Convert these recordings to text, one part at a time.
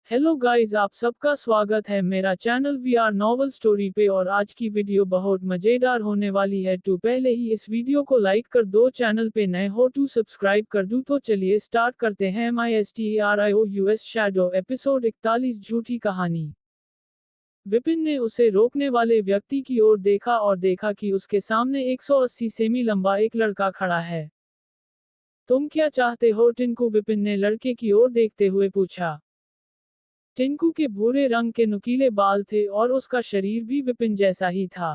Hello guys, आप सबका स्वागत है मेरा channel we are novel story पे। और आज की वीडियो बहुत मजेदार होने वाली है। तो पहले ही इस वीडियो को लाइक कर दो, चैनल पे नए हो तो सब्सक्राइब कर दो। तो चलिए स्टार्ट करते हैं। MISTERIOUS शैडो एपिसोड 41 झूठी कहानी। विपिन ने उसे रोकने वाले व्यक्ति की ओर देखा और देखा कि उसके सामने 180 सेमी लंबा एक लड़का खड़ा है। तुम क्या चाहते हो टिंकू? विपिन ने लड़के की ओर देखते हुए पूछा। टिंकू के भूरे रंग के नुकीले बाल थे और उसका शरीर भी विपिन जैसा ही था।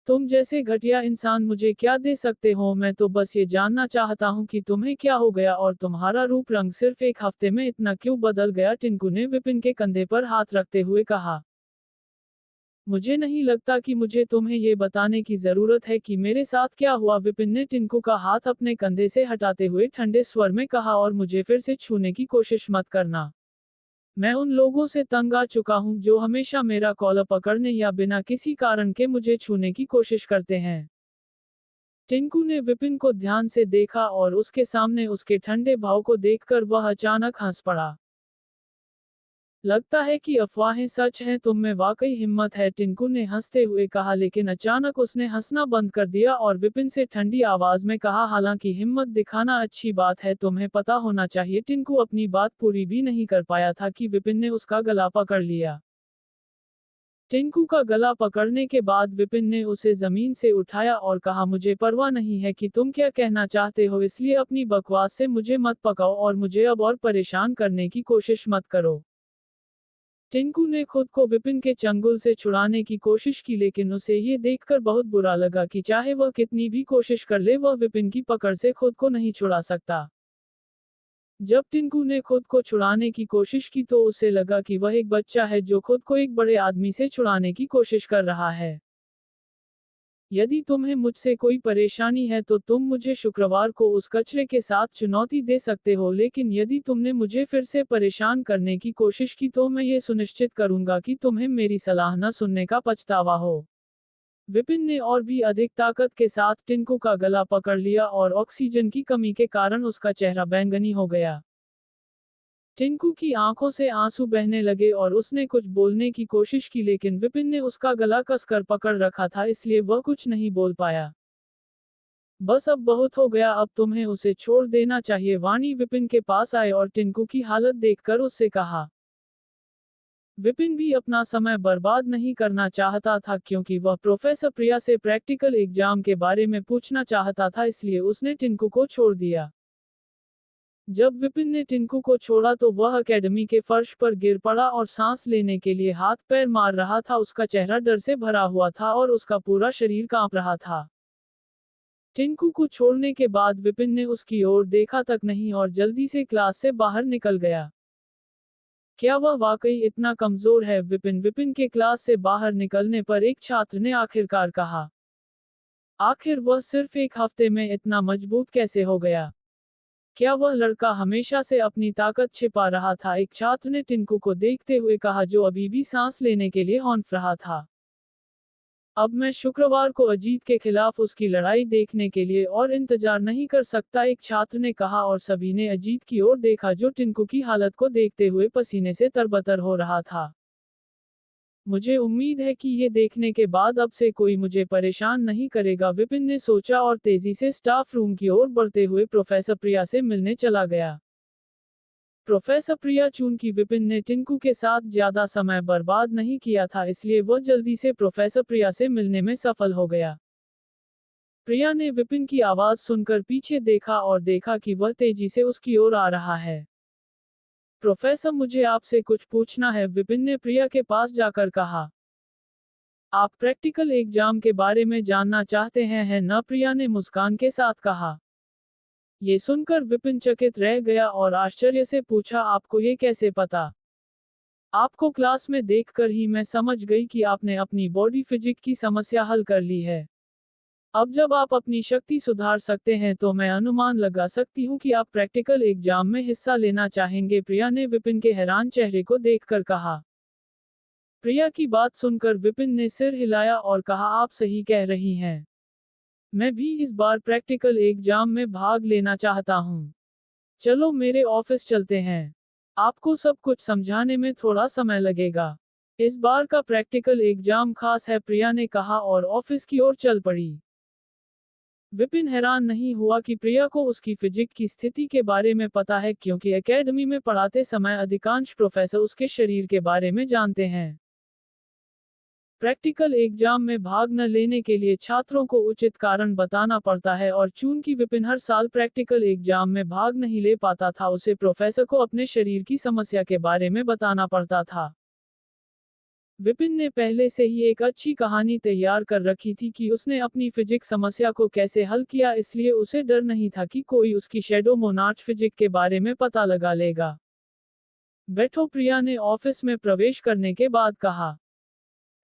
तुम जैसे घटिया इंसान मुझे क्या दे सकते हो? मैं तो बस ये जानना चाहता हूँ कि तुम्हें क्या हो गया और तुम्हारा रूप रंग सिर्फ एक हफ्ते में इतना क्यों बदल गया? टिंकू ने विपिन के कंधे पर हाथ रखते हुए कहा। मुझे नहीं लगता कि मुझे तुम्हें ये बताने की जरूरत है कि मेरे साथ क्या हुआ। विपिन ने टिंकू का हाथ अपने कंधे से हटाते हुए ठंडे स्वर में कहा, और मुझे फिर से छूने की कोशिश मत करना। मैं उन लोगों से तंग आ चुका हूं जो हमेशा मेरा कॉलर पकड़ने या बिना किसी कारण के मुझे छूने की कोशिश करते हैं। टिंकू ने विपिन को ध्यान से देखा और उसके सामने उसके ठंडे भाव को देखकर वह अचानक हंस पड़ा। लगता है कि अफवाहें सच हैं, तुम में वाकई हिम्मत है, टिंकू ने हंसते हुए कहा। लेकिन अचानक उसने हंसना बंद कर दिया और विपिन से ठंडी आवाज में कहा, हालांकि हिम्मत दिखाना अच्छी बात है, तुम्हें पता होना चाहिए। टिंकू अपनी बात पूरी भी नहीं कर पाया था कि विपिन ने उसका गला पकड़ लिया। टिंकू का गला पकड़ने के बाद विपिन ने उसे जमीन से उठाया और कहा, मुझे परवाह नहीं है कि तुम क्या कहना चाहते हो, इसलिए अपनी बकवास से मुझे मत पकाओ और मुझे अब और परेशान करने की कोशिश मत करो। टिंकू ने खुद को विपिन के चंगुल से छुड़ाने की कोशिश की, लेकिन उसे ये देखकर बहुत बुरा लगा कि चाहे वह कितनी भी कोशिश कर ले, वह विपिन की पकड़ से खुद को नहीं छुड़ा सकता। जब टिंकू ने खुद को छुड़ाने की कोशिश की तो उसे लगा कि वह एक बच्चा है जो खुद को एक बड़े आदमी से छुड़ाने की कोशिश कर रहा है। यदि तुम्हें मुझसे कोई परेशानी है तो तुम मुझे शुक्रवार को उस कचरे के साथ चुनौती दे सकते हो, लेकिन यदि तुमने मुझे फिर से परेशान करने की कोशिश की तो मैं ये सुनिश्चित करूंगा कि तुम्हें मेरी सलाह न सुनने का पछतावा हो। विपिन ने और भी अधिक ताकत के साथ टिंकू का गला पकड़ लिया और ऑक्सीजन की कमी के कारण उसका चेहरा बैंगनी हो गया। टिंकू की आंखों से आंसू बहने लगे और उसने कुछ बोलने की कोशिश की, लेकिन विपिन ने उसका गला कसकर पकड़ रखा था, इसलिए वह कुछ नहीं बोल पाया। बस अब बहुत हो गया, अब तुम्हें उसे छोड़ देना चाहिए। वाणी विपिन के पास आए और टिंकू की हालत देखकर उससे कहा। विपिन भी अपना समय बर्बाद नहीं करना चाहता था क्योंकि वह प्रोफेसर प्रिया से प्रैक्टिकल एग्जाम के बारे में पूछना चाहता था, इसलिए उसने टिंकू को छोड़ दिया। जब विपिन ने टिंकू को छोड़ा तो वह एकेडमी के फर्श पर गिर पड़ा और सांस लेने के लिए हाथ पैर मार रहा था। उसका चेहरा डर से भरा हुआ था और उसका पूरा शरीर कांप रहा था। टिंकू को छोड़ने के बाद विपिन ने उसकी ओर देखा तक नहीं और जल्दी से क्लास से बाहर निकल गया। क्या वह वाकई इतना कमजोर है? विपिन के क्लास से बाहर निकलने पर एक छात्र ने आखिरकार कहा। आखिर वह सिर्फ एक हफ्ते में इतना मजबूत कैसे हो गया? क्या वह लड़का हमेशा से अपनी ताकत छिपा रहा था? एक छात्र ने टिंकू को देखते हुए कहा, जो अभी भी सांस लेने के लिए हौंफ रहा था। अब मैं शुक्रवार को अजीत के खिलाफ उसकी लड़ाई देखने के लिए और इंतजार नहीं कर सकता, एक छात्र ने कहा और सभी ने अजीत की ओर देखा जो टिंकू की हालत को देखते हुए पसीने से तरबतर हो रहा था। मुझे उम्मीद है कि ये देखने के बाद अब से कोई मुझे परेशान नहीं करेगा, विपिन ने सोचा और तेजी से स्टाफ रूम की ओर बढ़ते हुए प्रोफेसर प्रिया से मिलने चला गया। प्रोफेसर प्रिया, चूंकि विपिन ने टिंकू के साथ ज्यादा समय बर्बाद नहीं किया था, इसलिए वह जल्दी से प्रोफेसर प्रिया से मिलने में सफल हो गया। प्रिया ने विपिन की आवाज सुनकर पीछे देखा और देखा कि वह तेजी से उसकी ओर आ रहा है। प्रोफेसर, मुझे आपसे कुछ पूछना है, विपिन ने प्रिया के पास जाकर कहा। आप प्रैक्टिकल एग्जाम के बारे में जानना चाहते हैं, है ना? प्रिया ने मुस्कान के साथ कहा। ये सुनकर विपिन चकित रह गया और आश्चर्य से पूछा, आपको ये कैसे पता? आपको क्लास में देखकर ही मैं समझ गई कि आपने अपनी बॉडी फिजिक की समस्या हल कर ली है। अब जब आप अपनी शक्ति सुधार सकते हैं तो मैं अनुमान लगा सकती हूँ कि आप प्रैक्टिकल एग्जाम में हिस्सा लेना चाहेंगे, प्रिया ने विपिन के हैरान चेहरे को देखकर कहा। प्रिया की बात सुनकर विपिन ने सिर हिलाया और कहा, आप सही कह रही हैं। मैं भी इस बार प्रैक्टिकल एग्जाम में भाग लेना चाहता हूँ। चलो मेरे ऑफिस चलते हैं। आपको सब कुछ समझाने में थोड़ा समय लगेगा। इस बार का प्रैक्टिकल एग्जाम खास है, प्रिया ने कहा और ऑफिस की ओर चल पड़ी। विपिन हैरान नहीं हुआ कि प्रिया को उसकी फिजिक की स्थिति के बारे में पता है, क्योंकि एकेडमी में पढ़ाते समय अधिकांश प्रोफेसर उसके शरीर के बारे में जानते हैं। प्रैक्टिकल एग्जाम में भाग न लेने के लिए छात्रों को उचित कारण बताना पड़ता है, और चूंकि विपिन हर साल प्रैक्टिकल एग्जाम में भाग नहीं ले पाता था, उसे प्रोफेसर को अपने शरीर की समस्या के बारे में बताना पड़ता था। विपिन ने पहले से ही एक अच्छी कहानी तैयार कर रखी थी कि उसने अपनी फिजिक्स समस्या को कैसे हल किया, इसलिए उसे डर नहीं था कि कोई उसकी शैडो मोनार्च फिजिक के बारे में पता लगा लेगा। बैठो, प्रिया ने ऑफिस में प्रवेश करने के बाद कहा।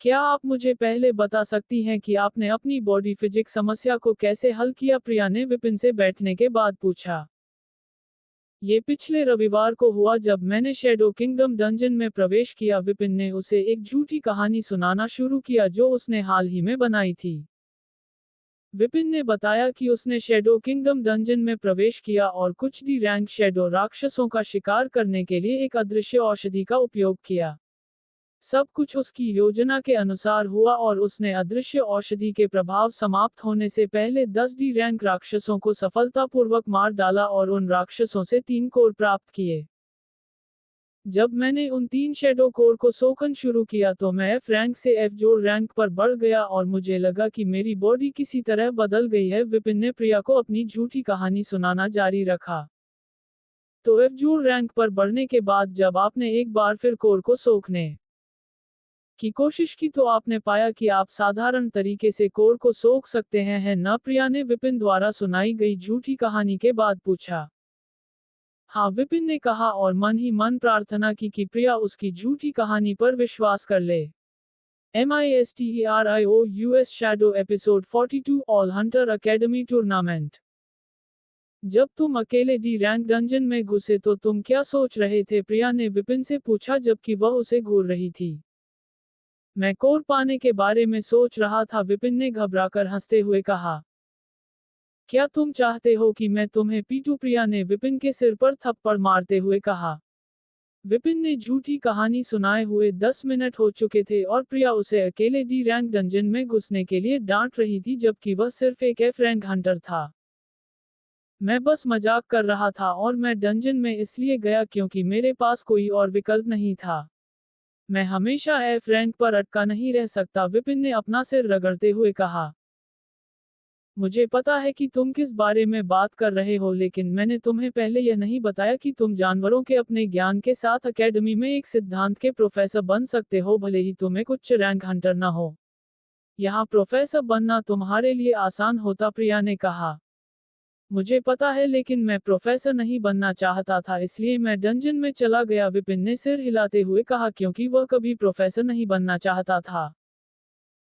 क्या आप मुझे पहले बता सकती हैं कि आपने अपनी बॉडी फिजिक्स समस्या को कैसे हल किया? प्रिया ने विपिन से बैठने के बाद पूछा। ये पिछले रविवार को हुआ जब मैंने शैडो किंगडम डंजन में प्रवेश किया। विपिन ने उसे एक झूठी कहानी सुनाना शुरू किया जो उसने हाल ही में बनाई थी। विपिन ने बताया कि उसने शैडो किंगडम डंजन में प्रवेश किया और कुछ डी रैंक शैडो राक्षसों का शिकार करने के लिए एक अदृश्य औषधि का उपयोग किया। सब कुछ उसकी योजना के अनुसार हुआ और उसने अदृश्य औषधि के प्रभाव समाप्त होने से पहले 10 डी रैंक राक्षसों को सफलतापूर्वक मार डाला और उन राक्षसों से 3 कोर प्राप्त किए। जब मैंने उन 3 शैडो कोर को सोखन शुरू किया तो मैं एफ रैंक से एफ जोड़ रैंक पर बढ़ गया और मुझे लगा कि मेरी बॉडी किसी तरह बदल गई है। विपिन ने प्रिया को अपनी झूठी कहानी सुनाना जारी रखा। तो एफ जोड़ रैंक पर बढ़ने के बाद जब आपने एक बार फिर कोर को सोखने की कोशिश की तो आपने पाया कि आप साधारण तरीके से कोर को सोख सकते हैं, है ना? प्रिया ने विपिन द्वारा सुनाई गई झूठी कहानी के बाद पूछा। हाँ, विपिन ने कहा और मन ही मन प्रार्थना की कि प्रिया उसकी झूठी कहानी पर विश्वास कर ले। MISTERIO shadow episode 42 all Hunter academy tournament. जब तुम अकेले डी रैंक डंजन में घुसे तो तुम क्या सोच रहे थे? प्रिया ने विपिन से पूछा जबकि वह उसे घूर रही थी। मैं कोर पाने के बारे में सोच रहा था, विपिन ने घबराकर हंसते हुए कहा। क्या तुम चाहते हो कि मैं तुम्हें पीटूं? प्रिया ने विपिन के सिर पर थप्पड़ मारते हुए कहा। विपिन ने झूठी कहानी सुनाए हुए 10 मिनट हो चुके थे और प्रिया उसे अकेले डी रैंक डंजन में घुसने के लिए डांट रही थी जबकि वह सिर्फ एक एफ रैंक हंटर था। मैं बस मजाक कर रहा था और मैं डंजन में इसलिए गया क्योंकि मेरे पास कोई और विकल्प नहीं था। मैं हमेशा एफ रैंक पर अटका नहीं रह सकता, विपिन ने अपना सिर रगड़ते हुए कहा। मुझे पता है कि तुम किस बारे में बात कर रहे हो, लेकिन मैंने तुम्हें पहले यह नहीं बताया कि तुम जानवरों के अपने ज्ञान के साथ अकेडमी में एक सिद्धांत के प्रोफेसर बन सकते हो, भले ही तुम एक उच्च रैंक हंटर न हो। यहाँ प्रोफेसर बनना तुम्हारे लिए आसान होता, प्रिया ने कहा। मुझे पता है, लेकिन मैं प्रोफेसर नहीं बनना चाहता था, इसलिए मैं डंजन में चला गया, विपिन ने सिर हिलाते हुए कहा, क्योंकि वह कभी प्रोफेसर नहीं बनना चाहता था।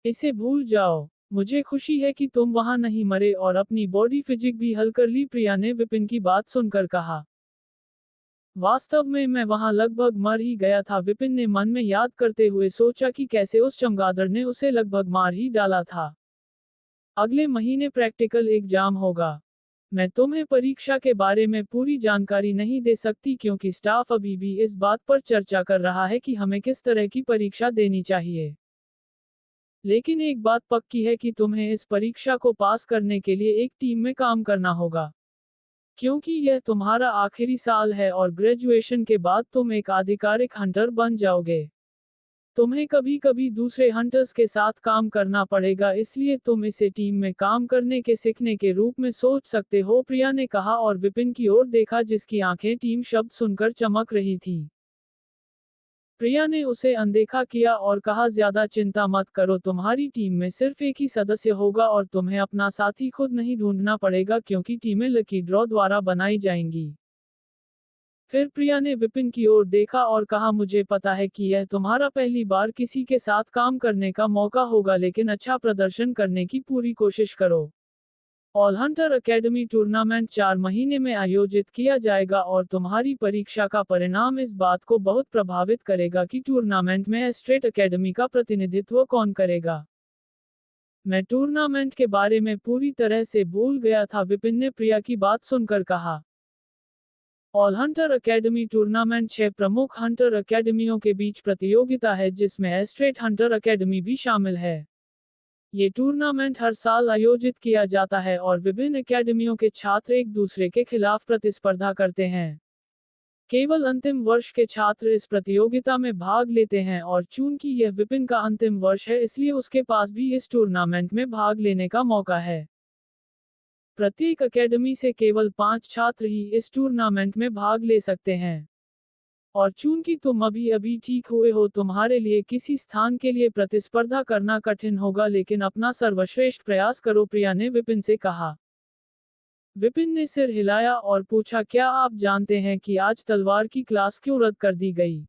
इसे भूल जाओ। मुझे खुशी है कि तुम वहां नहीं मरे और अपनी बॉडी फिजिक भी हल कर ली, प्रिया ने विपिन की बात सुनकर कहा। वास्तव में मैं वहां लगभग मर ही गया था, विपिन ने मन में याद करते हुए सोचा कि कैसे उस चमगादड़ ने उसे लगभग मार ही डाला था। अगले महीने प्रैक्टिकल एग्जाम होगा। मैं तुम्हें परीक्षा के बारे में पूरी जानकारी नहीं दे सकती क्योंकि स्टाफ अभी भी इस बात पर चर्चा कर रहा है कि हमें किस तरह की परीक्षा देनी चाहिए। लेकिन एक बात पक्की है कि तुम्हें इस परीक्षा को पास करने के लिए एक टीम में काम करना होगा। क्योंकि यह तुम्हारा आखिरी साल है और ग्रेजुएशन के बाद तुम एक आधिकारिक हंटर बन जाओगे। तुम्हें कभी कभी दूसरे हंटर्स के साथ काम करना पड़ेगा, इसलिए तुम इसे टीम में काम करने के सीखने के रूप में सोच सकते हो, प्रिया ने कहा और विपिन की ओर देखा जिसकी आंखें टीम शब्द सुनकर चमक रही थीं। प्रिया ने उसे अनदेखा किया और कहा, ज्यादा चिंता मत करो, तुम्हारी टीम में सिर्फ एक ही सदस्य होगा और तुम्हें अपना साथी खुद नहीं ढूंढना पड़ेगा क्योंकि टीमें लकी ड्रॉ द्वारा बनाई जाएंगी। फिर प्रिया ने विपिन की ओर देखा और कहा, मुझे पता है कि यह तुम्हारा पहली बार किसी के साथ काम करने का मौका होगा, लेकिन अच्छा प्रदर्शन करने की पूरी कोशिश करो। ऑल हंटर अकेडमी टूर्नामेंट 4 महीने में आयोजित किया जाएगा और तुम्हारी परीक्षा का परिणाम इस बात को बहुत प्रभावित करेगा कि टूर्नामेंट में एस्ट्रेट अकेडमी का प्रतिनिधित्व कौन करेगा। मैं टूर्नामेंट के बारे में पूरी तरह से भूल गया था, विपिन ने प्रिया की बात सुनकर कहा। ऑल हंटर अकेडमी टूर्नामेंट 6 प्रमुख हंटर अकेडमियों के बीच प्रतियोगिता है जिसमें एस्ट्रेट हंटर अकेडमी भी शामिल है। ये टूर्नामेंट हर साल आयोजित किया जाता है और विभिन्न अकेडमियों के छात्र एक दूसरे के खिलाफ प्रतिस्पर्धा करते हैं। केवल अंतिम वर्ष के छात्र इस प्रतियोगिता में भाग लेते हैं और चूंकि यह विपिन का अंतिम वर्ष है इसलिए उसके पास भी इस टूर्नामेंट में भाग लेने का मौका है। प्रत्येक अकेडमी से केवल 5 छात्र ही इस टूर्नामेंट में भाग ले सकते हैं। और चूंकि तुम अभी ठीक हुए हो तुम्हारे लिए किसी स्थान के लिए प्रतिस्पर्धा करना कठिन होगा लेकिन अपना सर्वश्रेष्ठ प्रयास करो, प्रिया ने विपिन से कहा। विपिन ने सिर हिलाया और पूछा, क्या आप जानते हैं कि आज तलवार की क्लास क्यों रद्द कर दी गई?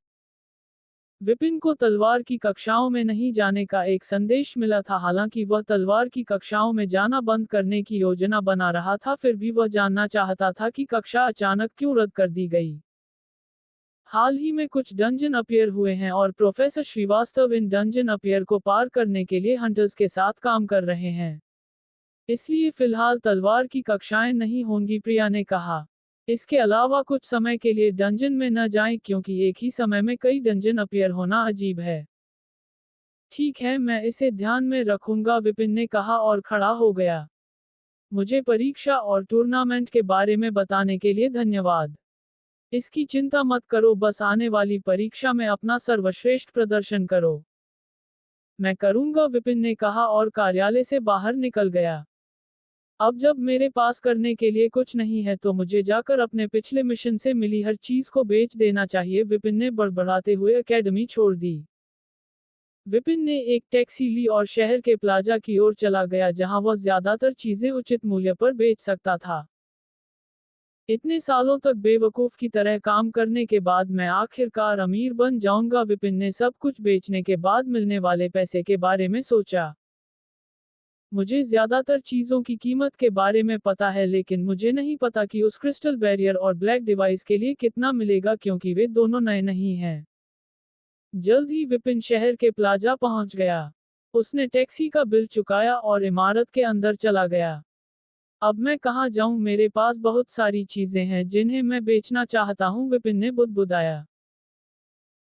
विपिन को तलवार की कक्षाओं में नहीं जाने का एक संदेश मिला था। हालांकि वह तलवार की कक्षाओं में जाना बंद करने की योजना बना रहा था, फिर भी वह जानना चाहता था कि कक्षा अचानक क्यों रद्द कर दी गई। हाल ही में कुछ डंजन अपियर हुए हैं और प्रोफेसर श्रीवास्तव इन डंजन अपियर को पार करने के लिए हंटर्स के साथ काम कर रहे हैं। इसलिए फिलहाल तलवार की कक्षाएं नहीं होंगी, प्रिया ने कहा। इसके अलावा कुछ समय के लिए डंजन में न जाएं क्योंकि एक ही समय में कई डंजन अपियर होना अजीब है। ठीक है, मैं इसे ध्यान में रखूंगा, विपिन ने कहा और खड़ा हो गया। मुझे परीक्षा और टूर्नामेंट के बारे में बताने के लिए धन्यवाद। इसकी चिंता मत करो, बस आने वाली परीक्षा में अपना सर्वश्रेष्ठ प्रदर्शन करो। मैं करूंगा, विपिन ने कहा और कार्यालय से बाहर निकल गया। अब जब मेरे पास करने के लिए कुछ नहीं है तो मुझे जाकर अपने पिछले मिशन से मिली हर चीज को बेच देना चाहिए, विपिन ने बड़बड़ाते हुए अकेडमी छोड़ दी। विपिन ने एक टैक्सी ली और शहर के प्लाजा की ओर चला गया जहां वह ज्यादातर चीजें उचित मूल्य पर बेच सकता था। इतने सालों तक बेवकूफ की तरह काम करने के बाद मैं आखिरकार अमीर बन जाऊंगा, विपिन ने सब कुछ बेचने के बाद मिलने वाले पैसे के बारे में सोचा। मुझे ज्यादातर चीजों की कीमत के बारे में पता है लेकिन मुझे नहीं पता कि उस क्रिस्टल बैरियर और ब्लैक डिवाइस के लिए कितना मिलेगा क्योंकि वे दोनों नए नहीं हैं। जल्द ही विपिन शहर के प्लाजा पहुंच गया। उसने टैक्सी का बिल चुकाया और इमारत के अंदर चला गया। अब मैं कहां जाऊं, मेरे पास बहुत सारी चीजें हैं जिन्हें मैं बेचना चाहता हूं, विपिन ने बुदबुदाया।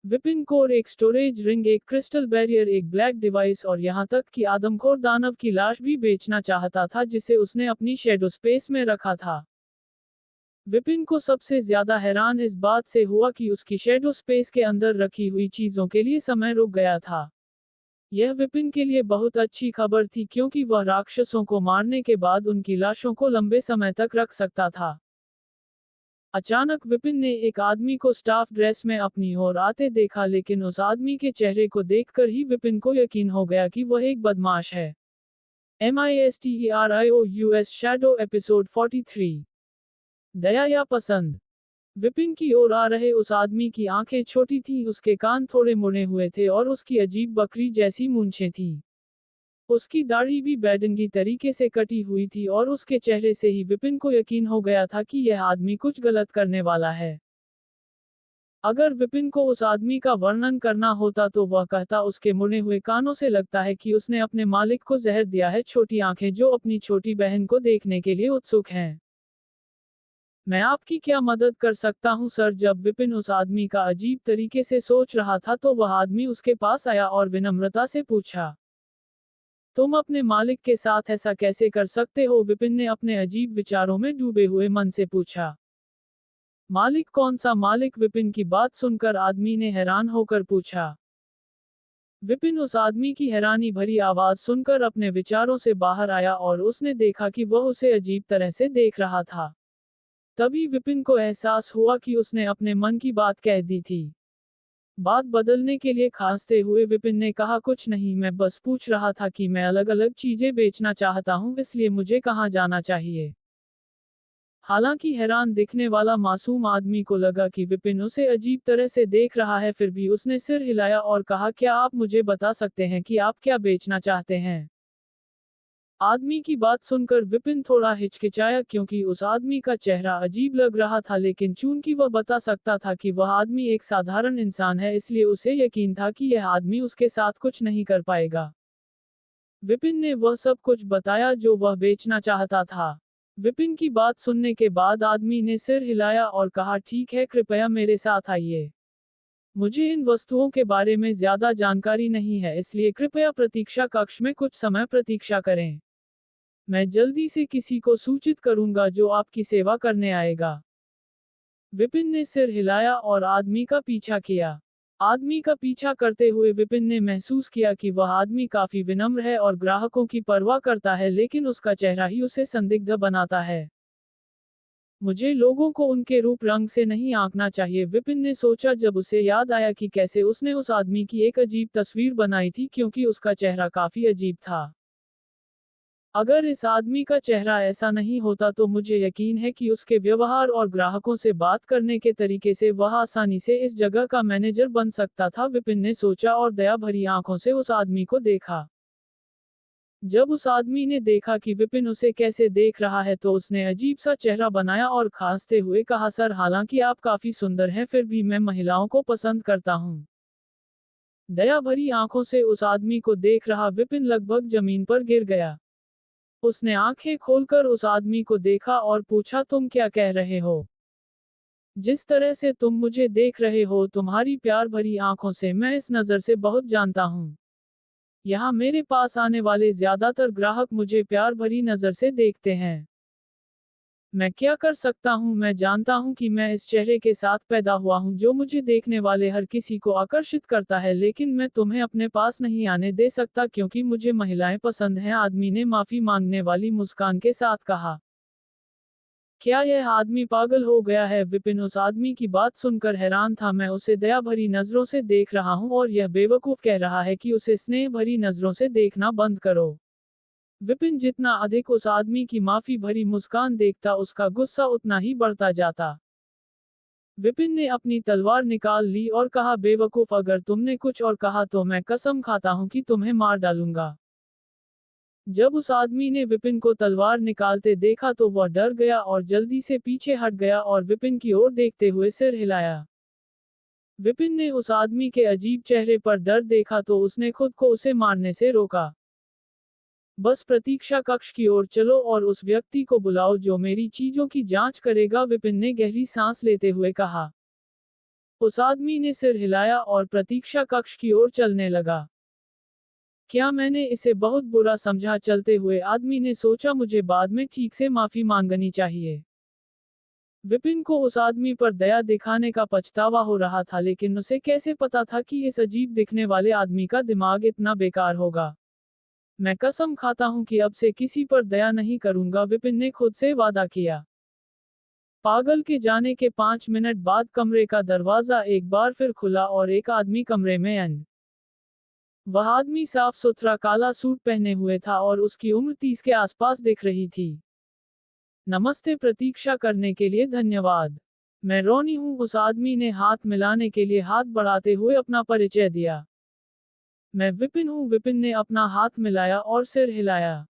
विपिन कोर, एक स्टोरेज रिंग, एक क्रिस्टल बैरियर, एक ब्लैक डिवाइस और यहां तक कि आदमखोर दानव की लाश भी बेचना चाहता था जिसे उसने अपनी शैडो स्पेस में रखा था। विपिन को सबसे ज्यादा हैरान इस बात से हुआ कि उसकी शैडो स्पेस के अंदर रखी हुई चीजों के लिए समय रुक गया था। यह विपिन के लिए बहुत अच्छी खबर थी क्योंकि वह राक्षसों को मारने के बाद उनकी लाशों को लंबे समय तक रख सकता था। अचानक विपिन ने एक आदमी को स्टाफ ड्रेस में अपनी ओर आते देखा लेकिन उस आदमी के चेहरे को देखकर ही विपिन को यकीन हो गया कि वह एक बदमाश है। MISTERIOUS shadow episode 43। दया या पसंद। विपिन की ओर आ रहे उस आदमी की आंखें छोटी थीं, उसके कान थोड़े मुड़े हुए थे और उसकी अजीब बकरी जैसी मूंछें थीं। उसकी दाढ़ी भी बैडंगी तरीके से कटी हुई थी और उसके चेहरे से ही विपिन को यकीन हो गया था कि यह आदमी कुछ गलत करने वाला है। अगर विपिन को उस आदमी का वर्णन करना होता तो वह कहता, उसके मुड़े हुए कानों से लगता है कि उसने अपने मालिक को जहर दिया है। छोटी आंखें जो अपनी छोटी बहन को देखने के लिए उत्सुक हैं। मैं आपकी क्या मदद कर सकता हूं सर? जब विपिन उस आदमी का अजीब तरीके से सोच रहा था तो वह आदमी उसके पास आया और विनम्रता से पूछा, तुम अपने मालिक के साथ ऐसा कैसे कर सकते हो? विपिन ने अपने अजीब विचारों में डूबे हुए मन से पूछा। मालिक? कौन सा मालिक? विपिन की बात सुनकर आदमी ने हैरान होकर पूछा। विपिन उस आदमी की हैरानी भरी आवाज सुनकर अपने विचारों से बाहर आया और उसने देखा कि वह उसे अजीब तरह से देख रहा था। तभी विपिन को एहसास हुआ कि उसने अपने मन की बात कह दी थी। बात बदलने के लिए खांसते हुए विपिन ने कहा, कुछ नहीं, मैं बस पूछ रहा था कि मैं अलग अलग चीजें बेचना चाहता हूं, इसलिए मुझे कहां जाना चाहिए। हालांकि हैरान दिखने वाला मासूम आदमी को लगा कि विपिन उसे अजीब तरह से देख रहा है, फिर भी उसने सिर हिलाया और कहा, क्या आप मुझे बता सकते हैं कि आप क्या बेचना चाहते हैं? आदमी की बात सुनकर विपिन थोड़ा हिचकिचाया क्योंकि उस आदमी का चेहरा अजीब लग रहा था, लेकिन चूंकि वह बता सकता था कि वह आदमी एक साधारण इंसान है इसलिए उसे यकीन था कि यह आदमी उसके साथ कुछ नहीं कर पाएगा। विपिन ने वह सब कुछ बताया जो वह बेचना चाहता था। विपिन की बात सुनने के बाद आदमी ने सिर हिलाया और कहा, ठीक है, कृपया मेरे साथ आइए। मुझे इन वस्तुओं के बारे में ज्यादा जानकारी नहीं है, इसलिए कृपया प्रतीक्षा कक्ष में कुछ समय प्रतीक्षा करें। मैं जल्दी से किसी को सूचित करूंगा जो आपकी सेवा करने आएगा। विपिन ने सिर हिलाया और आदमी का पीछा किया। आदमी का पीछा करते हुए विपिन ने महसूस किया कि वह आदमी काफी विनम्र है और ग्राहकों की परवाह करता है, लेकिन उसका चेहरा ही उसे संदिग्ध बनाता है। मुझे लोगों को उनके रूप रंग से नहीं आंकना चाहिए, विपिन ने सोचा जब उसे याद आया कि कैसे उसने उस आदमी की एक अजीब तस्वीर बनाई थी क्योंकि उसका चेहरा काफी अजीब था। अगर इस आदमी का चेहरा ऐसा नहीं होता तो मुझे यकीन है कि उसके व्यवहार और ग्राहकों से बात करने के तरीके से वह आसानी से इस जगह का मैनेजर बन सकता था, विपिन ने सोचा और दया भरी आंखों से उस आदमी को देखा। जब उस आदमी ने देखा कि विपिन उसे कैसे देख रहा है तो उसने अजीब सा चेहरा बनाया और खांसते हुए कहा, सर, हालांकि आप काफी सुंदर हैं, फिर भी मैं महिलाओं को पसंद करता हूं। दया भरी आंखों से उस आदमी को देख रहा विपिन लगभग जमीन पर गिर गया। उसने आंखें खोलकर उस आदमी को देखा और पूछा, तुम क्या कह रहे हो? जिस तरह से तुम मुझे देख रहे हो, तुम्हारी प्यार भरी आंखों से मैं इस नजर से बहुत जानता हूं। यहाँ मेरे पास आने वाले ज्यादातर ग्राहक मुझे प्यार भरी नजर से देखते हैं। मैं क्या कर सकता हूँ? मैं जानता हूँ कि मैं इस चेहरे के साथ पैदा हुआ हूँ जो मुझे देखने वाले हर किसी को आकर्षित करता है, लेकिन मैं तुम्हें अपने पास नहीं आने दे सकता क्योंकि मुझे महिलाएं पसंद हैं, आदमी ने माफी मांगने वाली मुस्कान के साथ कहा। क्या यह आदमी पागल हो गया है? विपिन उस आदमी की बात सुनकर हैरान था। मैं उसे दया भरी नजरों से देख रहा हूँ और यह बेवकूफ कह रहा है कि उसे स्नेह भरी नजरों से देखना बंद करो। विपिन जितना अधिक उस आदमी की माफी भरी मुस्कान देखता, उसका गुस्सा उतना ही बढ़ता जाता। विपिन ने अपनी तलवार निकाल ली और कहा, बेवकूफ, अगर तुमने कुछ और कहा तो मैं कसम खाता हूं कि तुम्हें मार डालूंगा। जब उस आदमी ने विपिन को तलवार निकालते देखा तो वह डर गया और जल्दी से पीछे हट गया और विपिन की ओर देखते हुए सिर हिलाया। विपिन ने उस आदमी के अजीब चेहरे पर डर देखा तो उसने खुद को उसे मारने से रोका। बस प्रतीक्षा कक्ष की ओर चलो और उस व्यक्ति को बुलाओ जो मेरी चीजों की जांच करेगा, विपिन ने गहरी सांस लेते हुए कहा। उस आदमी ने सिर हिलाया और प्रतीक्षा कक्ष की ओर चलने लगा। क्या मैंने इसे बहुत बुरा समझा? चलते हुए आदमी ने सोचा, मुझे बाद में ठीक से माफी मांगनी चाहिए। विपिन को उस आदमी पर दया दिखाने का पछतावा हो रहा था, लेकिन उसे कैसे पता था कि इस अजीब दिखने वाले आदमी का दिमाग इतना बेकार होगा। मैं कसम खाता हूं कि अब से किसी पर दया नहीं करूंगा, विपिन ने खुद से वादा किया। पागल के जाने के 5 मिनट बाद कमरे का दरवाजा एक बार फिर खुला और एक आदमी कमरे में एंटर। वह आदमी साफ सुथरा काला सूट पहने हुए था और उसकी उम्र 30 के आसपास दिख रही थी। नमस्ते, प्रतीक्षा करने के लिए धन्यवाद। मैं रोनी हूं, उस आदमी ने हाथ मिलाने के लिए हाथ बढ़ाते हुए अपना परिचय दिया। मैं विपिन हूं, विपिन ने अपना हाथ मिलाया और सिर हिलाया।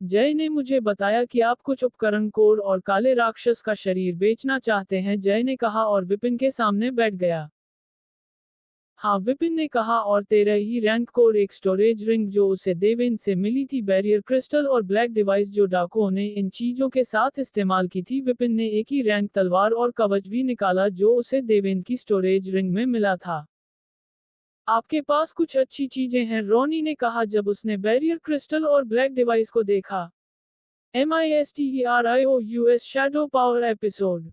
जय ने मुझे बताया कि आप कुछ उपकरण कोर और काले राक्षस का शरीर बेचना चाहते हैं, जय ने कहा और विपिन के सामने बैठ गया। हाँ, विपिन ने कहा, और 13 ही रैंक कोर, एक स्टोरेज रिंग जो उसे देवेंद्र से मिली थी, बैरियर क्रिस्टल और ब्लैक डिवाइस जो डाकुओं ने इन चीजों के साथ इस्तेमाल की थी। विपिन ने एक ही रैंक तलवार और कवच भी निकाला जो उसे देवेंद्र की स्टोरेज रिंग में मिला था। आपके पास कुछ अच्छी चीजें हैं, रोनी ने कहा जब उसने बैरियर क्रिस्टल और ब्लैक डिवाइस को देखा। MISTERIOUS shadow power episode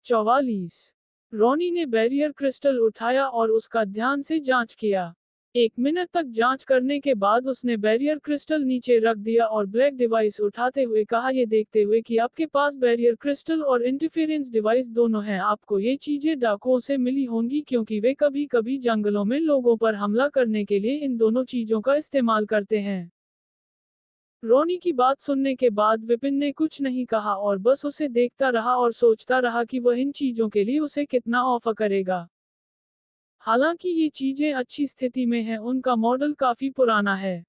44। रोनी ने बैरियर क्रिस्टल उठाया और उसका ध्यान से जांच किया। 1 मिनट तक जांच करने के बाद उसने बैरियर क्रिस्टल नीचे रख दिया और ब्लैक डिवाइस उठाते हुए कहा, ये देखते हुए कि आपके पास बैरियर क्रिस्टल और इंटरफेरेंस डिवाइस दोनों हैं, आपको ये चीजें डाकुओं से मिली होंगी क्योंकि वे कभी कभी जंगलों में लोगों पर हमला करने के लिए इन दोनों चीजों का इस्तेमाल करते हैं। रोनी की बात सुनने के बाद विपिन ने कुछ नहीं कहा और बस उसे देखता रहा और सोचता रहा कि वह इन चीजों के लिए उसे कितना ऑफर करेगा। हालांकि ये चीजें अच्छी स्थिति में हैं, उनका मॉडल काफी पुराना है।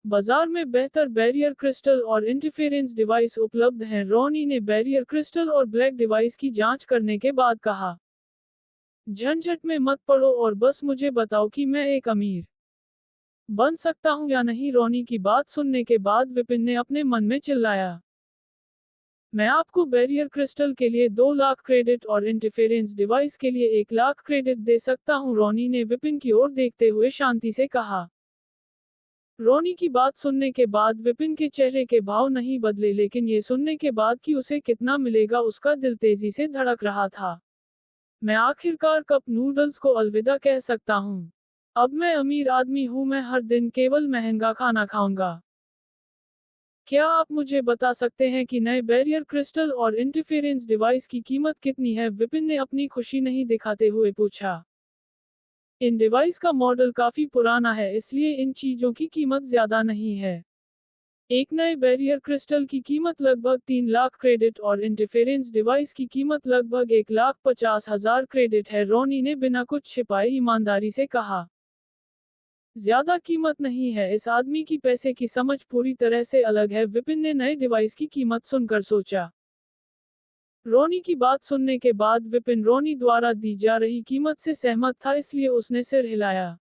बाजार में बेहतर बैरियर क्रिस्टल और इंटरफेरेंस डिवाइस उपलब्ध हैं, रोनी ने बैरियर क्रिस्टल और ब्लैक डिवाइस की जांच करने के बाद कहा। झंझट में मत पड़ो और बस मुझे बताओ कि मैं एक अमीर बन सकता हूं या नहीं? रोनी की बात सुनने के बाद विपिन ने अपने मन में चिल्लाया। मैं आपको बैरियर क्रिस्टल के लिए 2 लाख क्रेडिट और इंटरफेरेंस डिवाइस के लिए 1 लाख क्रेडिट दे सकता हूं, रोनी ने विपिन की ओर देखते हुए शांति से कहा। रोनी की बात सुनने के बाद विपिन के चेहरे के भाव नहीं बदले, लेकिन ये सुनने के बाद कि उसे कितना मिलेगा उसका दिल तेजी से धड़क रहा था। मैं आखिरकार कप नूडल्स को अलविदा कह सकता हूँ। अब मैं अमीर आदमी हूँ, मैं हर दिन केवल महंगा खाना खाऊंगा। क्या आप मुझे बता सकते हैं कि नए बैरियर क्रिस्टल और इंटरफेरेंस डिवाइस की कीमत कितनी है? विपिन ने अपनी खुशी नहीं दिखाते हुए पूछा। इन डिवाइस का मॉडल काफी पुराना है, इसलिए इन चीजों की कीमत ज्यादा नहीं है। एक नए बैरियर क्रिस्टल की कीमत लगभग 3 लाख क्रेडिट और इंटरफेरेंस डिवाइस की कीमत लगभग 1,50,000 क्रेडिट है, रोनी ने बिना कुछ छिपाए ईमानदारी से कहा। ज्यादा कीमत नहीं है, इस आदमी की पैसे की समझ पूरी तरह से अलग है, विपिन ने नए डिवाइस की कीमत सुनकर सोचा। रोनी की बात सुनने के बाद विपिन रोनी द्वारा दी जा रही कीमत से सहमत था, इसलिए उसने सिर हिलाया।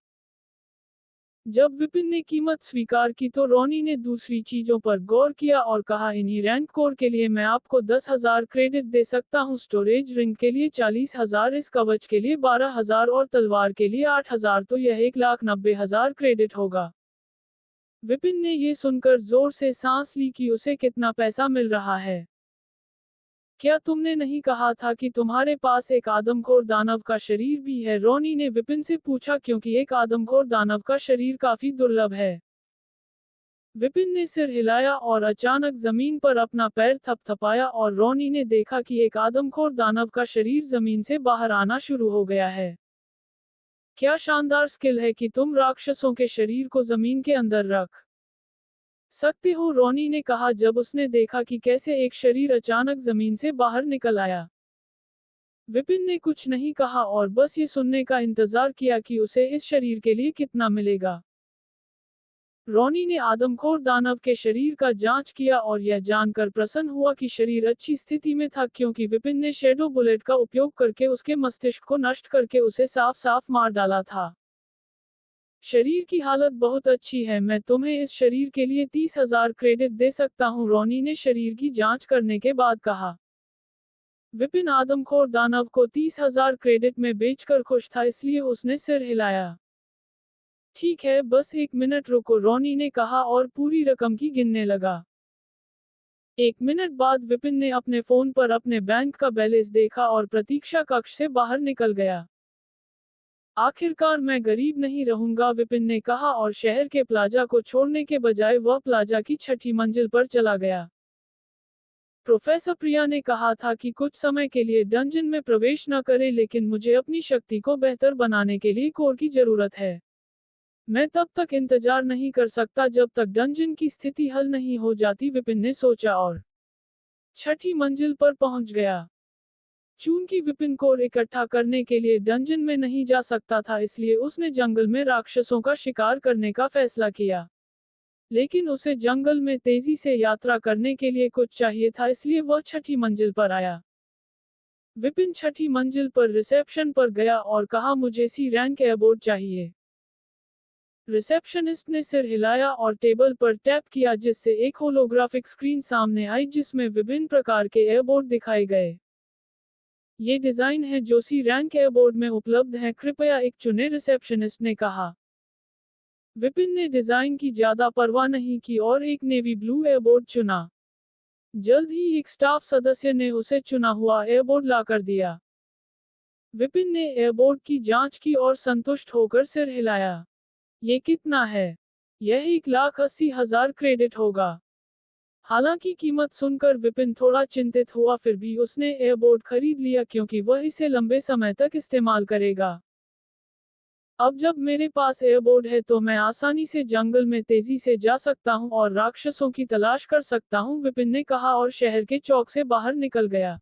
जब विपिन ने कीमत स्वीकार की तो रोनी ने दूसरी चीजों पर गौर किया और कहा, इन्हीं रैंक कोर के लिए मैं आपको 10,000 क्रेडिट दे सकता हूँ, स्टोरेज रिंग के लिए 40,000, इस कवच के लिए 12,000 और तलवार के लिए 8,000, तो यह 1,90,000 क्रेडिट होगा। विपिन ने ये सुनकर जोर से सांस ली कि उसे कितना पैसा मिल रहा है। क्या तुमने नहीं कहा था कि तुम्हारे पास एक आदमखोर दानव का शरीर भी है? रोनी ने विपिन से पूछा, क्योंकि एक आदमखोर दानव का शरीर काफी दुर्लभ है। विपिन ने सिर हिलाया और अचानक जमीन पर अपना पैर थपथपाया और रोनी ने देखा कि एक आदमखोर दानव का शरीर जमीन से बाहर आना शुरू हो गया है। क्या शानदार स्किल है कि तुम राक्षसों के शरीर को जमीन के अंदर रख सकते हो, रोनी ने कहा जब उसने देखा कि कैसे एक शरीर अचानक जमीन से बाहर निकल आया। विपिन ने कुछ नहीं कहा और बस ये सुनने का इंतजार किया कि उसे इस शरीर के लिए कितना मिलेगा। रोनी ने आदमखोर दानव के शरीर का जांच किया और यह जानकर प्रसन्न हुआ कि शरीर अच्छी स्थिति में था, क्योंकि विपिन ने शैडो बुलेट का उपयोग करके उसके मस्तिष्क को नष्ट करके उसे साफ साफ मार डाला था। शरीर की हालत बहुत अच्छी है, मैं तुम्हें इस शरीर के लिए 30,000 क्रेडिट दे सकता हूं, रोनी ने शरीर की जांच करने के बाद कहा। विपिन आदमखोर दानव को 30,000 क्रेडिट में बेचकर खुश था, इसलिए उसने सिर हिलाया। ठीक है, बस 1 मिनट रुको, रोनी ने कहा और पूरी रकम की गिनने लगा। 1 मिनट बाद विपिन ने अपने फोन पर अपने बैंक का बैलेंस देखा और प्रतीक्षा कक्ष से बाहर निकल गया। आखिरकार मैं गरीब नहीं रहूंगा, विपिन ने कहा और शहर के प्लाजा को छोड़ने के बजाय वह प्लाजा की 6ठी मंजिल पर चला गया। प्रोफेसर प्रिया ने कहा था कि कुछ समय के लिए डंजन में प्रवेश न करें, लेकिन मुझे अपनी शक्ति को बेहतर बनाने के लिए कोर की जरूरत है। मैं तब तक इंतजार नहीं कर सकता जब तक डंजन की स्थिति हल नहीं हो जाती, विपिन ने सोचा और 6ठी मंजिल पर पहुंच गया। चूंकि विपिन कोर इकट्ठा करने के लिए डंजन में नहीं जा सकता था, इसलिए उसने जंगल में राक्षसों का शिकार करने का फैसला किया। लेकिन उसे जंगल में तेजी से यात्रा करने के लिए कुछ चाहिए था, इसलिए वह 6ठी मंजिल पर आया। विपिन 6ठी मंजिल पर रिसेप्शन पर गया और कहा, मुझे सी रैंक एयरबोर्ड चाहिए। रिसेप्शनिस्ट ने सिर हिलाया और टेबल पर टैप किया, जिससे एक होलोग्राफिक स्क्रीन सामने आई जिसमें विभिन्न प्रकार के एयरबोर्ड दिखाए गए। ये डिजाइन है जो सी रैंक एयरबोर्ड में उपलब्ध हैं, कृपया एक चुने, रिसेप्शनिस्ट ने कहा। विपिन ने डिजाइन की ज्यादा परवाह नहीं की और एक नेवी ब्लू एयरबोर्ड चुना। जल्द ही एक स्टाफ सदस्य ने उसे चुना हुआ एयरबोर्ड लाकर दिया। विपिन ने एयरबोर्ड की जांच की और संतुष्ट होकर सिर हिलाया। ये कितना है? यह 1,80,000 क्रेडिट होगा। हालांकि कीमत सुनकर विपिन थोड़ा चिंतित हुआ, फिर भी उसने एयरबोर्ड खरीद लिया क्योंकि वह इसे लंबे समय तक इस्तेमाल करेगा। अब जब मेरे पास एयरबोर्ड है तो मैं आसानी से जंगल में तेजी से जा सकता हूं और राक्षसों की तलाश कर सकता हूं, विपिन ने कहा और शहर के चौक से बाहर निकल गया।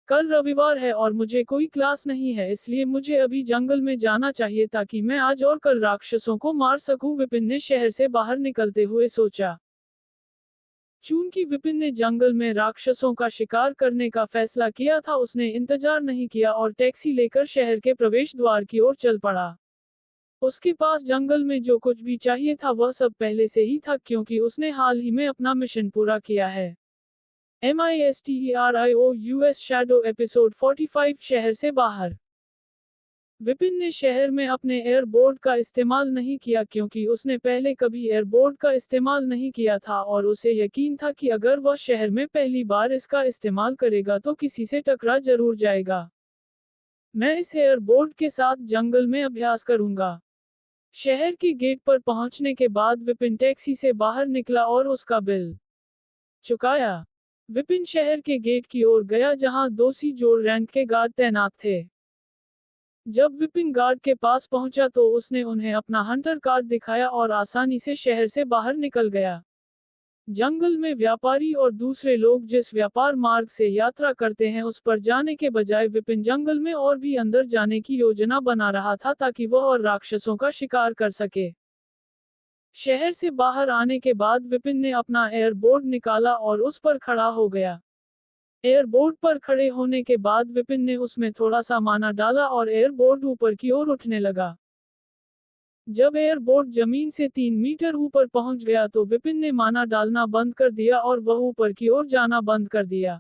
कल रविवार है और मुझे कोई क्लास नहीं है, इसलिए मुझे अभी जंगल में जाना चाहिए ताकि मैं आज और कल राक्षसों को मार सकूं, विपिन ने शहर से बाहर निकलते हुए सोचा। चूंकि विपिन ने जंगल में राक्षसों का शिकार करने का फैसला किया था, उसने इंतजार नहीं किया और टैक्सी लेकर शहर के प्रवेश द्वार की ओर चल पड़ा। उसके पास जंगल में जो कुछ भी चाहिए था वह सब पहले से ही था, क्योंकि उसने हाल ही में अपना मिशन पूरा किया है। MISTERIOUS शैडो एपिसोड 45 शहर से बाहर। विपिन ने शहर में अपने एयरबोर्ड का इस्तेमाल नहीं किया क्योंकि उसने पहले कभी एयरबोर्ड का इस्तेमाल नहीं किया था और उसे यकीन था कि अगर वह शहर में पहली बार इसका इस्तेमाल करेगा तो किसी से टकरा जरूर जाएगा। मैं इस एयरबोर्ड के साथ जंगल में अभ्यास करूंगा। शहर के गेट पर पहुंचने के बाद विपिन टैक्सी से बाहर निकला और उसका बिल चुकाया। विपिन शहर के गेट की ओर गया जहां दो सी जोड़ रैंक के गार्ड तैनात थे। जब विपिन गार्ड के पास पहुंचा तो उसने उन्हें अपना हंटर कार्ड दिखाया और आसानी से शहर से बाहर निकल गया। जंगल में व्यापारी और दूसरे लोग जिस व्यापार मार्ग से यात्रा करते हैं उस पर जाने के बजाय विपिन जंगल में और भी अंदर जाने की योजना बना रहा था ताकि वह और राक्षसों का शिकार कर सके। शहर से बाहर आने के बाद विपिन ने अपना एयरबोर्ड निकाला और उस पर खड़ा हो गया। एयरबोर्ड पर खड़े होने के बाद विपिन ने उसमें थोड़ा सा माना डाला और एयरबोर्ड ऊपर की ओर उठने लगा। जब एयरबोर्ड जमीन से 3 मीटर ऊपर पहुंच गया तो विपिन ने माना डालना बंद कर दिया और वह ऊपर की ओर जाना बंद कर दिया।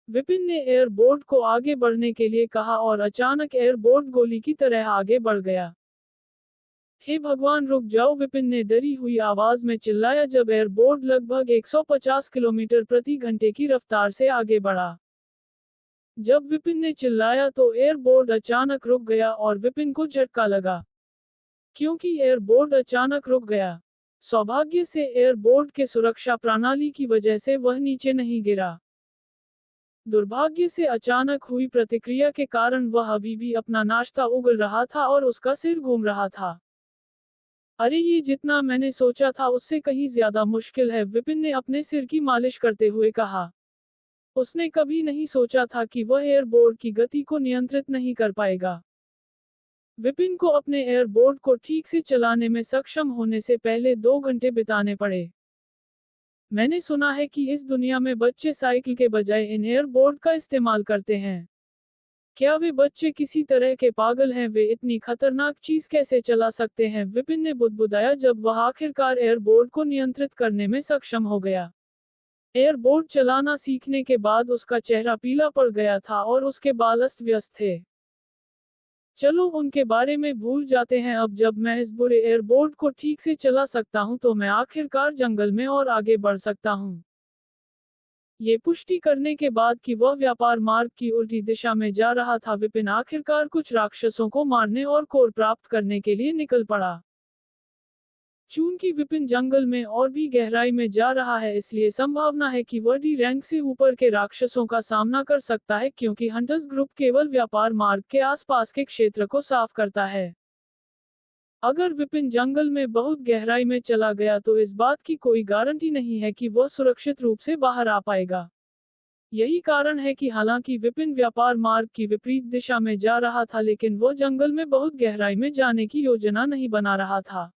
विपिन ने एयरबोर्ड को आगे बढ़ने के लिए कहा और अचानक एयरबोर्ड गोली की तरह आगे बढ़ गया। हे भगवान रुक जाओ, विपिन ने डरी हुई आवाज में चिल्लाया जब एयरबोर्ड लगभग 150 किलोमीटर प्रति घंटे की रफ्तार से आगे बढ़ा। जब विपिन ने चिल्लाया तो एयरबोर्ड अचानक रुक गया और विपिन को झटका लगा। क्योंकि एयरबोर्ड अचानक रुक गया, सौभाग्य से एयरबोर्ड के सुरक्षा प्रणाली की वजह से वह नीचे नहीं गिरा। दुर्भाग्य से अचानक हुई प्रतिक्रिया के कारण वह अभी भी अपना नाश्ता उगल रहा था और उसका सिर घूम रहा था। अरे ये जितना मैंने सोचा था उससे कहीं ज्यादा मुश्किल है, विपिन ने अपने सिर की मालिश करते हुए कहा। उसने कभी नहीं सोचा था कि वह एयरबोर्ड की गति को नियंत्रित नहीं कर पाएगा। विपिन को अपने एयरबोर्ड को ठीक से चलाने में सक्षम होने से पहले 2 घंटे बिताने पड़े। मैंने सुना है कि इस दुनिया में बच्चे साइकिल के बजाय इन एयरबोर्ड का इस्तेमाल करते हैं। क्या वे बच्चे किसी तरह के पागल हैं? वे इतनी खतरनाक चीज कैसे चला सकते हैं? विपिन ने बुदबुदाया जब वह आखिरकार एयरबोर्ड को नियंत्रित करने में सक्षम हो गया। एयरबोर्ड चलाना सीखने के बाद उसका चेहरा पीला पड़ गया था और उसके बाल अस्त व्यस्त थे। चलो उनके बारे में भूल जाते हैं, अब जब मैं इस बुरे एयरबोर्ड को ठीक से चला सकता हूं तो मैं आखिरकार जंगल में और आगे बढ़ सकता हूं। ये पुष्टि करने के बाद कि वह व्यापार मार्ग की उल्टी दिशा में जा रहा था, विपिन आखिरकार कुछ राक्षसों को मारने और कोर प्राप्त करने के लिए निकल पड़ा। चूंकि विपिन जंगल में और भी गहराई में जा रहा है इसलिए संभावना है कि वह डी रैंक से ऊपर के राक्षसों का सामना कर सकता है क्योंकि हंटर्स ग्रुप केवल व्यापार मार्ग के आसपास के क्षेत्र को साफ करता है। अगर विपिन जंगल में बहुत गहराई में चला गया तो इस बात की कोई गारंटी नहीं है कि वह सुरक्षित रूप से बाहर आ पाएगा। यही कारण है कि हालांकि विपिन व्यापार मार्ग की विपरीत दिशा में जा रहा था लेकिन वह जंगल में बहुत गहराई में जाने की योजना नहीं बना रहा था।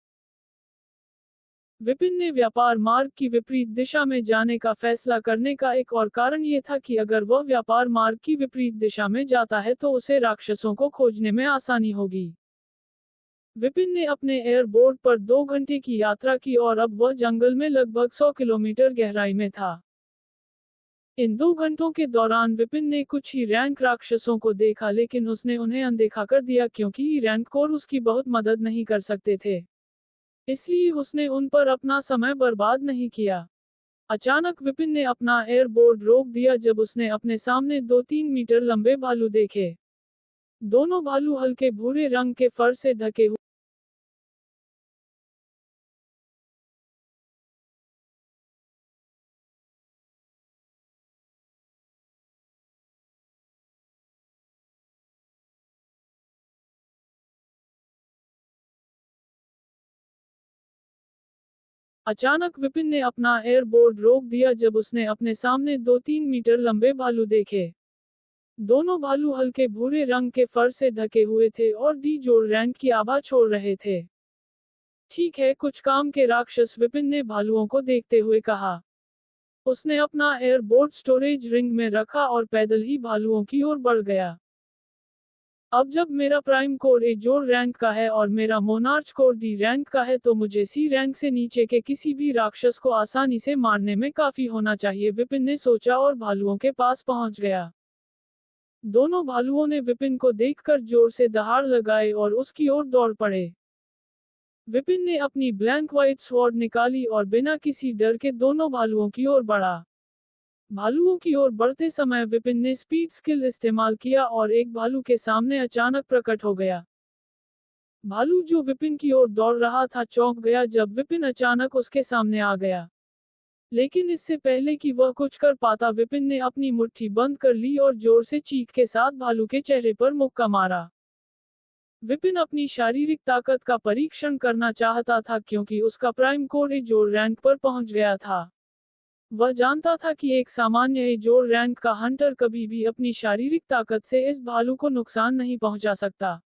विपिन ने व्यापार मार्ग की विपरीत दिशा में जाने का फैसला करने का एक और कारण ये था कि अगर वह व्यापार मार्ग की विपरीत दिशा में जाता है तो उसे राक्षसों को खोजने में आसानी होगी। विपिन ने अपने एयरबोर्ड पर 2 घंटे की यात्रा की और अब वह जंगल में लगभग 100 किलोमीटर गहराई में था। इन 2 घंटों के दौरान विपिन ने कुछ ही रैंक राक्षसों को देखा लेकिन उसने उन्हें अनदेखा कर दिया क्योंकि रैंक कोर उसकी बहुत मदद नहीं कर सकते थे। इसलिए उसने उन पर अपना समय बर्बाद नहीं किया। अचानक विपिन ने अपना एयरबोर्ड रोक दिया जब उसने अपने सामने 2-3 मीटर लंबे भालू देखे। दोनों भालू हल्के भूरे रंग के फर से ढके हुए अचानक विपिन ने अपना एयरबोर्ड रोक दिया जब उसने अपने सामने 2-3 मीटर लंबे भालू देखे। दोनों भालू हल्के भूरे रंग के फर से ढके हुए थे और डी जोड़ रैंक की आभा छोड़ रहे थे। ठीक है, कुछ काम के राक्षस, विपिन ने भालुओं को देखते हुए कहा। उसने अपना एयरबोर्ड स्टोरेज रिंग में रखा और पैदल ही भालुओं की ओर बढ़ गया। अब जब मेरा प्राइम कोर ए जोर रैंक का है और मेरा मोनार्च कोर डी रैंक का है तो मुझे सी रैंक से नीचे के किसी भी राक्षस को आसानी से मारने में काफी होना चाहिए, विपिन ने सोचा और भालुओं के पास पहुंच गया। दोनों भालुओं ने विपिन को देखकर जोर से दहाड़ लगाए और उसकी ओर दौड़ पड़े। विपिन ने अपनी ब्लैंक व्हाइट स्वॉर्ड निकाली और बिना किसी डर के दोनों भालुओं की ओर बढ़ा। भालुओं की ओर बढ़ते समय विपिन ने स्पीड स्किल इस्तेमाल किया और एक भालू के सामने अचानक प्रकट हो गया। भालू जो विपिन की ओर दौड़ रहा था चौंक गया जब विपिन अचानक उसके सामने आ गया। लेकिन इससे पहले कि वह कुछ कर पाता विपिन ने अपनी मुट्ठी बंद कर ली और जोर से चीख के साथ भालू के चेहरे पर मुक्का मारा। विपिन अपनी शारीरिक ताकत का परीक्षण करना चाहता था क्योंकि उसका प्राइम कोर ए जोर रैंक पर पहुंच गया था। वह जानता था कि एक सामान्य ए जोर रैंक का हंटर कभी भी अपनी शारीरिक ताकत से इस भालू को नुकसान नहीं पहुंचा सकता।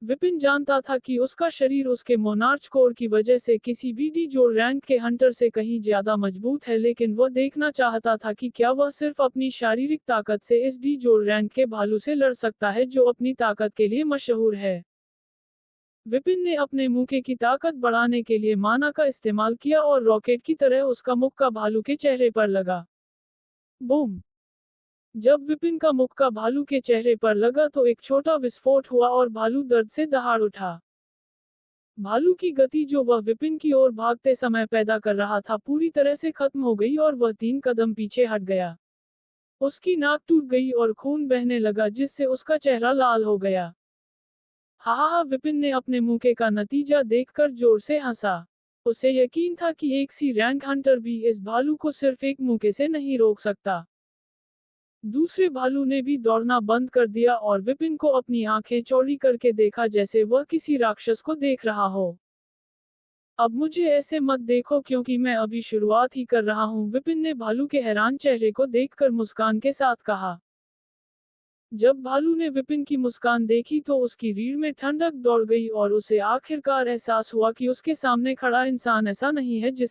विपिन जानता था कि उसका शरीर उसके मोनार्च कोर की वजह से किसी भी डी जोर रैंक के हंटर से कहीं ज्यादा मजबूत है, लेकिन वह देखना चाहता था कि क्या वह सिर्फ अपनी शारीरिक ताकत से इस डी जोर रैंक के भालू से लड़ सकता है जो अपनी ताकत के लिए मशहूर है। विपिन ने अपने मुक्के की ताकत बढ़ाने के लिए माना का इस्तेमाल किया और रॉकेट की तरह उसका मुक्का भालू के चेहरे पर लगा। बूम! जब विपिन का मुक्का भालू के चेहरे पर लगा तो एक छोटा विस्फोट हुआ और भालू दर्द से दहाड़ उठा। भालू की गति जो वह विपिन की ओर भागते समय पैदा कर रहा था पूरी तरह से खत्म हो गई और वह 3 कदम पीछे हट गया। उसकी नाक टूट गई और खून बहने लगा जिससे उसका चेहरा लाल हो गया। हा, विपिन ने अपने मुक्के का नतीजा देखकर जोर से हंसा। उसे यकीन था कि एक सी रैंक हंटर भी इस भालू को सिर्फ एक मुक्के से नहीं रोक सकता। दूसरे भालू ने भी दौड़ना बंद कर दिया और विपिन को अपनी आंखें चौड़ी करके देखा जैसे वह किसी राक्षस को देख रहा हो। अब मुझे ऐसे मत देखो क्योंकि मैं अभी शुरुआत ही कर रहा हूं, विपिन ने भालू के हैरान चेहरे को देखकर मुस्कान के साथ कहा। जब भालू ने विपिन की मुस्कान देखी तो उसकी रीढ़ में ठंडक दौड़ गई और उसे आखिरकार एहसास हुआ कि उसके सामने खड़ा इंसान ऐसा नहीं है जिससे